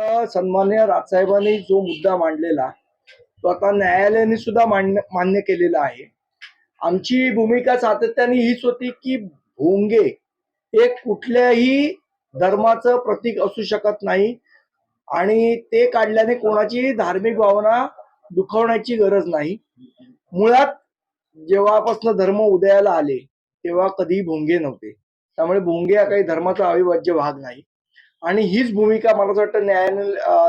आता सन्माननीय राजसाहेबांनी जो मुद्दा मांडलेला तो आता न्यायालयाने सुद्धा मान्य केलेला आहे. आमची भूमिका सातत्याने हीच होती की भोंगे हे कुठल्याही धर्माचं प्रतीक असू शकत नाही आणि ते काढल्याने कोणाची धार्मिक भावना दुखवण्याची गरज नाही. मुळात जेव्हापासून धर्म उदयाला आले तेव्हा कधी भोंगे नव्हते. त्यामुळे भोंगे हा काही धर्माचा अविभाज्य भाग नाही आणि हीच भूमिका मला असं वाटतं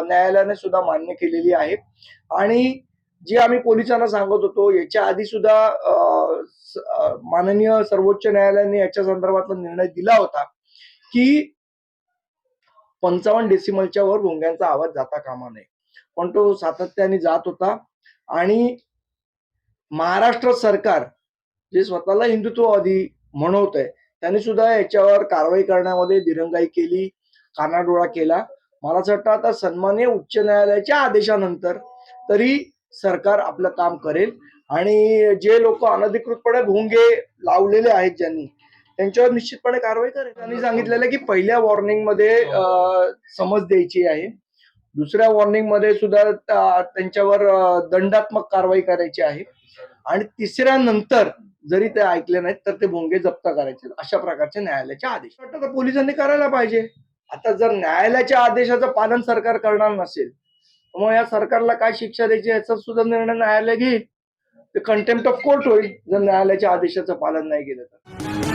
न्यायालयाने सुद्धा मान्य केलेली आहे. आणि जे आम्ही पोलिसांना सांगत होतो याच्या आधी सुद्धा माननीय सर्वोच्च न्यायालयाने याच्या संदर्भातला निर्णय दिला होता की 55 डेसिमलच्या वर भोंग्यांचा आवाज जाता कामा नये, पण तो सातत्याने जात होता. आणि महाराष्ट्र सरकार जे स्वतःला हिंदुत्ववादी म्हणवत आहे त्यांनी सुद्धा याच्यावर कारवाई करण्यामध्ये दिरंगाई केली, कानाडोळा केला. मला असं वाटतं आता सन्माननीय उच्च न्यायालयाच्या आदेशानंतर तरी सरकार आपलं काम करेल आणि जे लोक अनधिकृतपणे भोंगे लावलेले आहेत ज्यांनी त्यांच्यावर निश्चितपणे कारवाई करेल. त्यांनी सांगितलेलं की पहिल्या वॉर्निंग मध्ये समज द्यायची आहे, दुसऱ्या वॉर्निंग मध्ये सुद्धा त्यांच्यावर दंडात्मक कारवाई करायची आहे आणि तिसऱ्या नंतर जरी ते ऐकले नाहीत तर ते भोंगे जप्त करायचे, अशा प्रकारचे न्यायालयाचे आदेश वाटतं पोलिसांनी करायला पाहिजे. आता जर न्यायालयाच्या आदेशाचं पालन सरकार करणार नसेल मग या सरकारला काय शिक्षा द्यायची याचा सुद्धा निर्णय न्यायालय घेईल. ते कंटेम्प्ट ऑफ कोर्ट होईल जर न्यायालयाच्या आदेशाचं पालन नाही केलं तर.